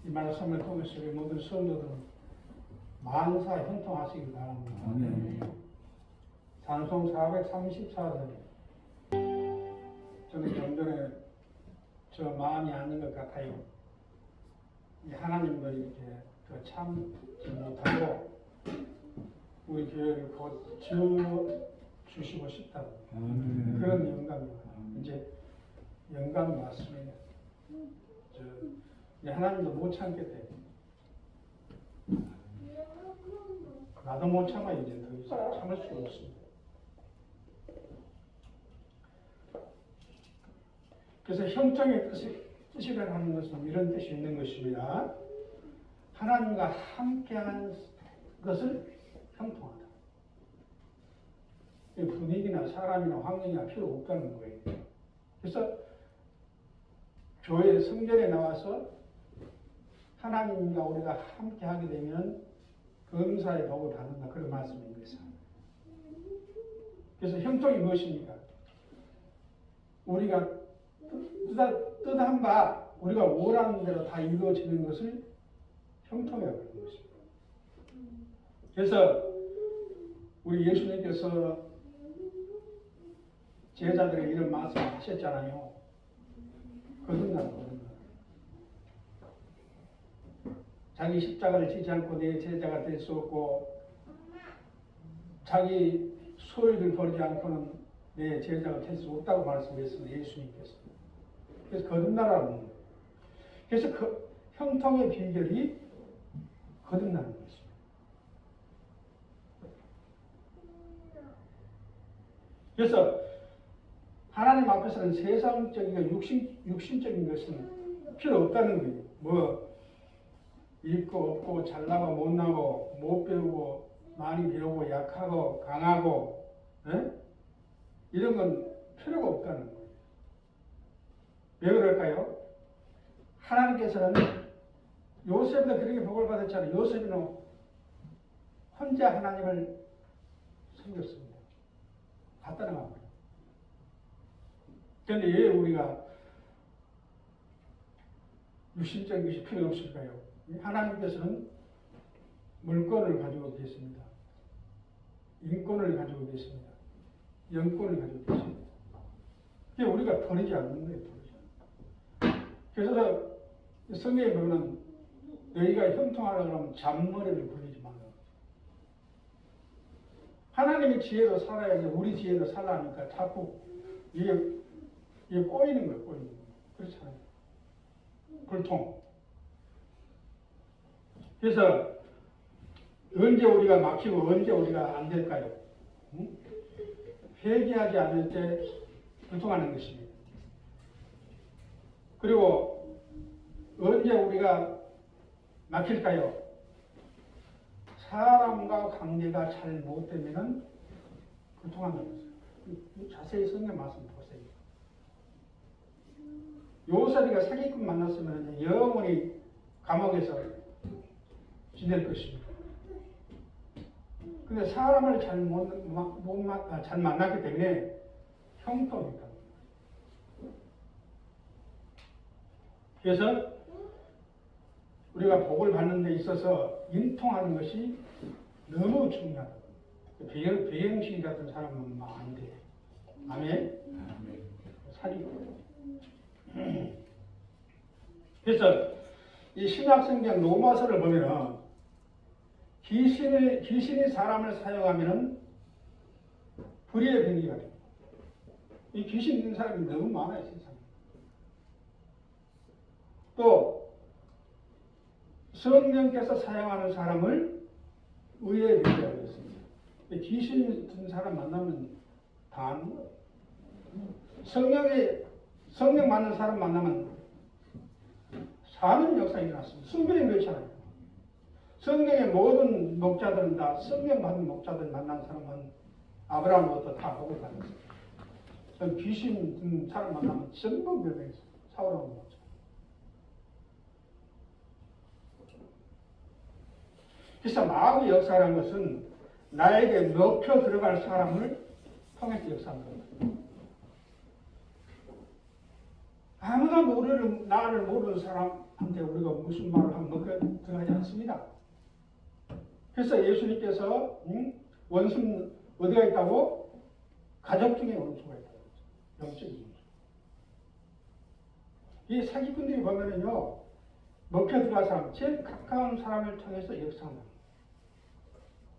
이 말씀을 통해서 우리 모든 성도들은 만사 형통하시길 바랍니다. 찬송 434절. 저는 좀 전에 저 마음이 아닌 것 같아요. 이 하나님도 이렇게 그 참지 못하고 우리 교회를 곧 지어 주시고 싶다. 그런 영감입니다. 이제 영감이 왔습니다. 이제 하나님도 못 참겠대. 나도 못 참아. 이제 더 이상 참을 수가 없습니다. 그래서 형통의 뜻이라는 것은 이런 뜻이 있는 것입니다. 하나님과 함께하는 것을 형통하다. 분위기나 사람이나 환경이나 필요 없다는 거예요. 그래서 교회 성전에 나와서 하나님과 우리가 함께하게 되면 검사의 복을 받는다. 그런 말씀입니다. 그래서 형통이 무엇입니까? 우리가 뜻한 바 우리가 원하는 대로 다 이루어지는 것을 형통이라고 하는 것입니다. 그래서 우리 예수님께서 제자들에게 이런 말씀을 하셨잖아요. 거듭나라. 자기 십자가를 지지 않고 내 제자가 될 수 없고 자기 소유를 버리지 않고는 내 제자가 될 수 없다고 말씀했습니다. 예수님께서. 그래서 거듭나라는 거예요. 그래서 그 형통의 비결이 거듭나는 것입니다. 그래서 하나님 앞에서는 세상적이고 육신적인 것은 필요 없다는 거예요. 뭐 있고 없고 잘나고 못나고 못 배우고 많이 배우고 약하고 강하고 이런 건 필요가 없다는 거예요. 왜 그럴까요? 하나님께서는 요셉도 그렇게 복을 받았잖아요. 요셉은 혼자 하나님을 섬겼습니다. 다 따라간 거예요. 그런데 왜 우리가 육신적인 것이 필요 없을까요? 하나님께서는 물권을 가지고 계십니다. 인권을 가지고 계십니다. 영권을 가지고 계십니다. 그게 우리가 버리지 않는 거예요. 그래서 성경에 보면 너희가 형통하려고 하면 잔머리를 굴리지 말라. 하나님의 지혜로 살아야지 우리 지혜로 살라니까 자꾸 이게 꼬이는 거예요. 꼬이는 거예요. 그렇잖아요. 불통. 그래서 언제 우리가 막히고 언제 우리가 안 될까요? 회개하지 않을 때 불통하는 것입니다. 그리고 언제 우리가 막힐까요? 사람과 관계가 잘 못되면 불통하는 것이에요. 자세히 성경 말씀 보세요. 요셉이가 사기꾼 만났으면 영원히 감옥에서 지낼 것입니다. 근데 사람을 잘 만났기 때문에 형통이다. 그래서 우리가 복을 받는 데 있어서 인통하는 것이 너무 중요하다. 배영신 같은 사람은 안 돼. 아멘? 사기꾼. 그래서 이 신약성경 로마서를 보면은 귀신이 사람을 사용하면은 불의의 병기가 됩니다. 이 귀신 있는 사람이 너무 많아요, 세상에. 또 성령께서 사용하는 사람을 의의 병기라고 했습니다. 귀신 있는 사람 만나면 다 아는 거예요. 성령 만난 사람 만나면 사는 역사가 일어났습니다. 성경에 그렇잖아요. 성경의 모든 목자들은 다 성령 받은 목자들 만난 사람은 아브라함부터 다 복을 받았어요. 귀신 든 사람 만나면 전부 멸망했어요. 사울하고 목자. 그래서 마음의 역사라는 것은 나에게 먹혀 들어갈 사람을 통해서 역사하는 겁니다. 아무나 나를 모르는 사람한테 우리가 무슨 말을 하면 먹혀 들어가지 않습니다. 그래서 예수님께서 원수는 어디가 있다고? 가족 중에 원수가 있다고. 영적인 원수. 이 사기꾼들이 보면은요, 먹혀 들어간 사람, 제일 가까운 사람을 통해서 역사합니다.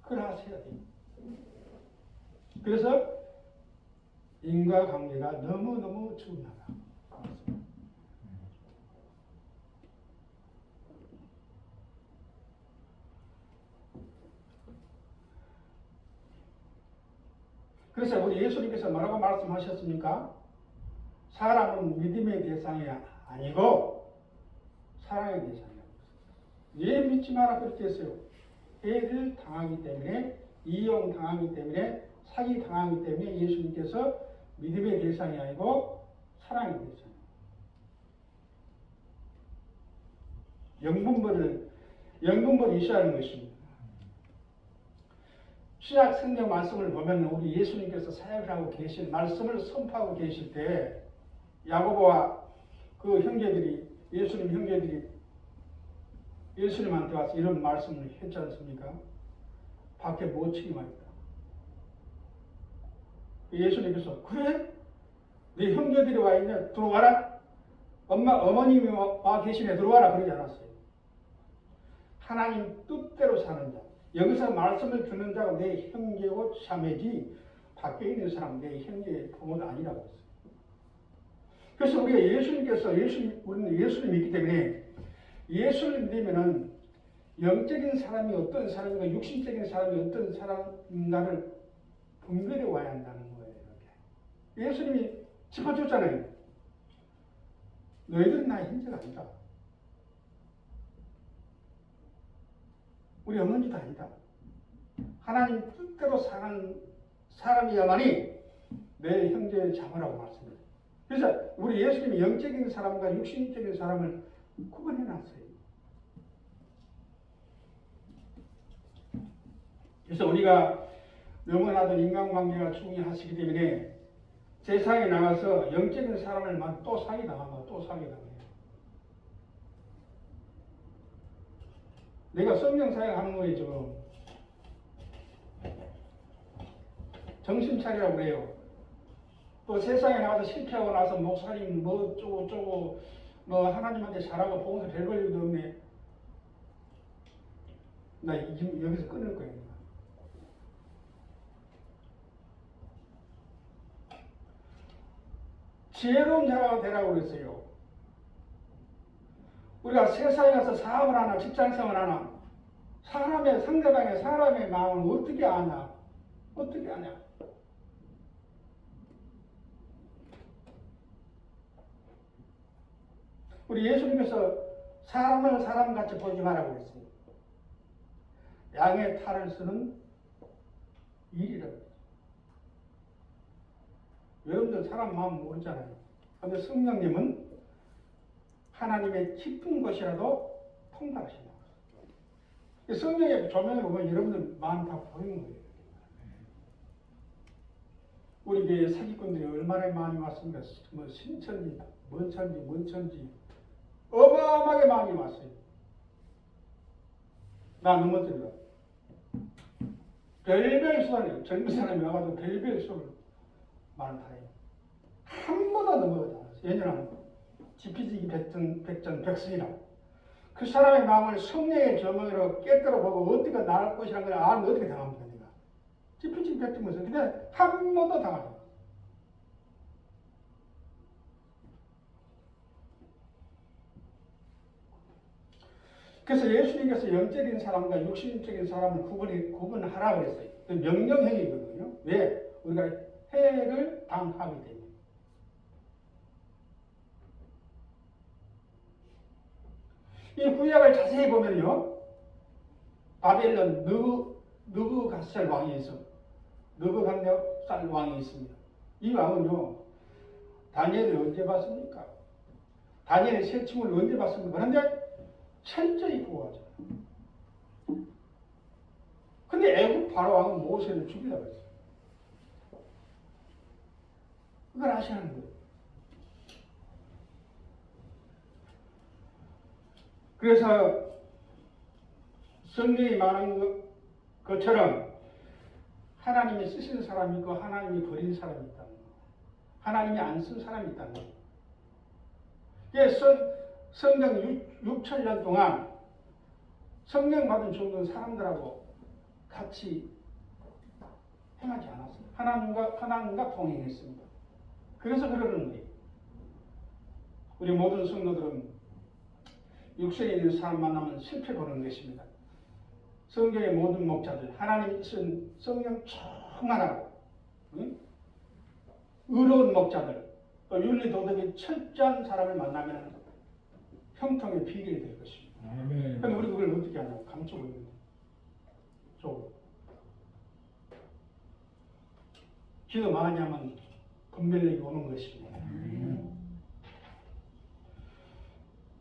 그걸 하셔야 돼요. 그래서 인과관계가 너무너무 중요하다. 그래서 우리 예수님께서 뭐라고 말씀하셨습니까? 사람은 믿음의 대상이 아니고 사랑의 대상이라고. 왜 믿지 마라 그렇게 했어요? 해를 당하기 때문에, 이용당하기 때문에, 사기당하기 때문에 예수님께서 믿음의 대상이 아니고 사랑의 대상이에요. 영분벌이 있어야 하는 것입니다. 신약 성경 말씀을 보면 우리 예수님께서 사역을 하고 계신 말씀을 선포하고 계실 때 야고보와 그 형제들이 예수님 형제들이 예수님한테 와서 이런 말씀을 했지 않습니까? 밖에 모치기만 있다. 예수님께서 그래? 네 형제들이 와 있네. 들어와라. 어머님이 와 계시네. 들어와라. 그러지 않았어요. 하나님 뜻대로 사는 자. 여기서 말씀을 듣는 자가 내 형제고 자매지 밖에 있는 사람 내 형제 부모는 아니라고 했어요. 그래서 우리가 우리는 예수님이 있기 때문에 예수를 믿으면은 영적인 사람이 어떤 사람인가 육신적인 사람이 어떤 사람인가를 분별해 와야 한다는 거예요. 이렇게. 예수님이 짚어줬잖아요. 너희들은 나의 형제가 아니다. 우리 어머니도 아니다. 하나님 뜻대로 사는 사람이야만이 내 형제를 잡으라고 말씀해요. 그래서 우리 예수님이 영적인 사람과 육신적인 사람을 구분해 놨어요. 그래서 우리가 너무나도 인간관계가 중요하시기 때문에 세상에 나가서 영적인 사람을 또 사기당하면 또 사기당해요. 내가 성령 사역하는 거에 지금 정신 차리라고 그래요. 또 세상에 나가서 실패하고 나서 목사님 뭐 어쩌고 뭐 하나님한테 잘하고 봉사 별 볼 일도 없네. 나 여기서 끊을 거예요. 지혜로운 자가 되라고 그랬어요. 우리가 세상에 가서 사업을 하나 직장생활 하나 상대방의 사람의 마음을 어떻게 아냐? 어떻게 아냐? 우리 예수님께서 사람을 사람같이 보지 말라고 했어요. 양의 탈을 쓰는 일이라고 했어요. 여러분들 사람 마음 모르잖아요. 그런데 성령님은 하나님의 깊은 것이라도 통달하신다. 성령의 조명을 보면 여러분들 마음 다 보이는 거예요. 우리 교회 사기꾼들이 얼마나 많이 왔습니까? 뭐 신천지, 뭔 천지 어마어마하게 많이 왔어요. 나 넘어뜨려. 별별 수단이에요. 젊은 사람이 와가지고 별별 수를 많다해요. 한 번도 넘어가지 않았어요. 예전에는 지피지기 백전백승이라고. 그 사람의 마음을 성령의 조명으로 깨뜨려 보고 어떻게 나을 것이라는 걸 알면 어떻게 당합니까? 내가 지피지기 백전백승. 근데 한 번도 당하지 않았어요. 그래서 예수님께서 영적인 사람과 육신적인 사람을 구분하라고 했어요. 명령행위거든요. 왜? 우리가 해를 당하기 때문에. 이 구약을 자세히 보면요. 바벨론 느부갓살 왕이 있어. 느부갓네살 왕이 있습니다. 이 왕은요. 다니엘을 언제 봤습니까? 다니엘의 세침을 언제 봤습니까? 그런데 철저히 보호하죠. 근데 애국 바로 왕은 모세를 죽이려고 했어요. 그걸 아셔야 하는 거예요. 그래서 성경이 말한 것처럼 하나님이 쓰신 사람이 있고 하나님이 버린 사람이 있다는 거. 하나님이 안 쓴 사람이 있다는 거. 성경 6천년 동안 성령 받은 종은 사람들하고 같이 행하지 않았어요. 하나님과 동행했습니다. 그래서 그러는 거예요. 우리 모든 성도들은 육신에 있는 사람 만나면 실패 보는 것입니다. 성경의 모든 목자들, 하나님이 쓴 성령 충만하고 의로운 목자들, 또 윤리 도덕이 철저한 사람을 만나면 형통의 비결이 될 것입니다. 그럼 우리 그걸 어떻게 하냐고 감추고 있는 거예요. 기도 많이 하면 분별력이 오는 것입니다.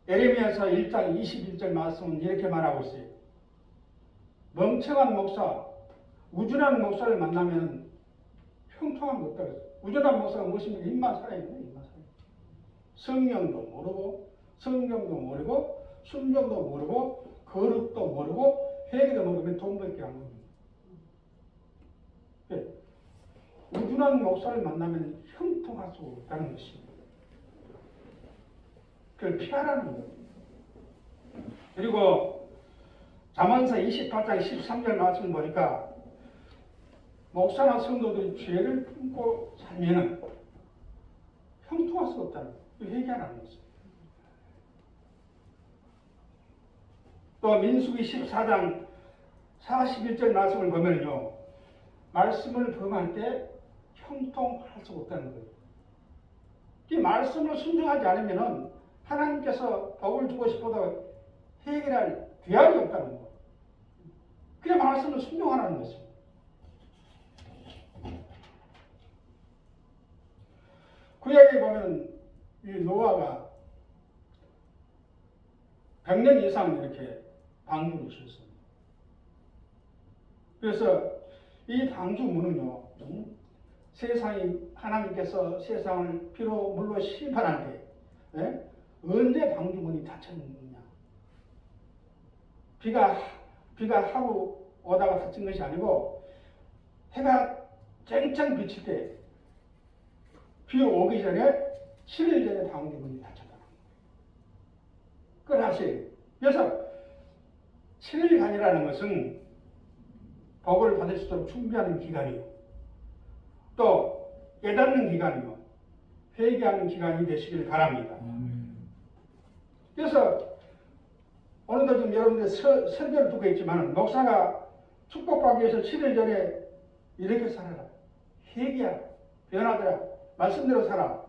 에레미야서 1장 21절 말씀은 이렇게 말하고 있어요. 멍청한 목사, 우준한 목사를 만나면 형통한 것 없다. 우준한 목사가 무엇입니까? 입만 살아있는 거예요. 입만 살아있는 거예요. 성령도 모르고 성경도 모르고 순종도 모르고 거룩도 모르고 회개도 모르면 돈 벌게 한 겁니다. 네. 우준한 목사를 만나면 형통할 수 없다는 것입니다. 그걸 피하라는 거예요. 그리고 잠언서 28장 13절 말씀을 보니까 목사나 성도들이 죄를 품고 살면은 형통할 수 없다는 거예요. 회개하라는 것입니다. 또 민수기 14장 41절 말씀을 보면요, 말씀을 범할 때 형통할 수 없다는 거예요. 이 말씀을 순종하지 않으면은 하나님께서 복을 주고 싶어도 해결할 대안이 없다는 거예요. 그냥 말씀을 순종하라는 것입니다. 구약에 보면 이 노아가 100년 이상 이렇게 방주를 지었습니다. 그래서 이 방주문은요, 세상이 하나님께서 세상을 피로 물로 심판할 때 언제 방주문이 닫혔느냐? 비가 하루 오다가 닫힌 것이 아니고 해가 쨍쨍 비칠 때 비 오기 전에 7일 전에 방주문이 닫혔다. 그걸 하세요. 그래서 7일간이라는 것은 복을 받을 수 있도록 준비하는 기간이요, 또 깨닫는 기간이요, 회개하는 기간이 되시길 바랍니다. 그래서 오늘도 지금 여러분들 설교를 듣고 있지만 목사가 축복받기 위해서 7일 전에 이렇게 살아라, 회개하라, 변화되라, 말씀대로 살아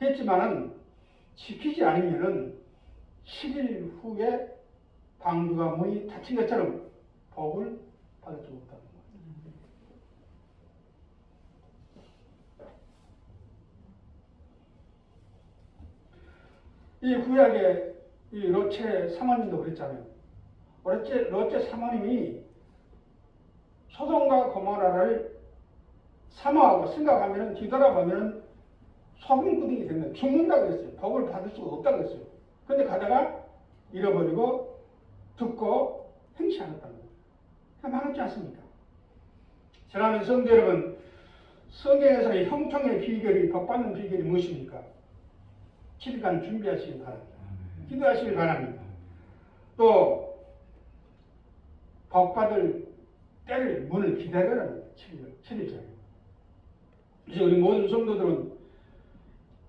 했지만은 지키지 않으면은 7일 후에 방주가 문이 닫힌 것처럼 복을 받을 수 없다는 거예요. 이 구약의 이 롯체 사모님도 그랬잖아요. 롯체 사모님이 소돔과 고모라를 사모하고 생각하면 뒤돌아보면 소금구덩이 되면 죽는다고 그랬어요. 복을 받을 수가 없다고 그랬어요. 그런데 가다가 잃어버리고 듣고 행치 않았다는 거예요. 많았지 않습니까? 사랑하는 성도 여러분, 성경에서의 형통의 비결이, 복받는 비결이 무엇입니까? 7일간 준비하시길 바랍니다. 기도하시길 바랍니다. 또 복받을 때를, 문을 기다려라는 7일째. 이제 우리 모든 성도들은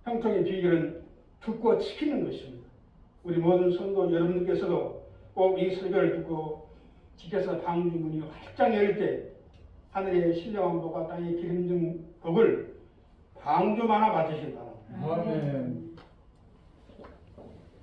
형통의 비결은 듣고 지키는 것입니다. 우리 모든 성도 여러분들께서도 꼭 이 설교를 듣고 지켜서 방주문이 활짝 열릴 때 하늘의 신령한 복과 땅의 기름진 복을 방주마다 받으시기 바랍니다. 아멘.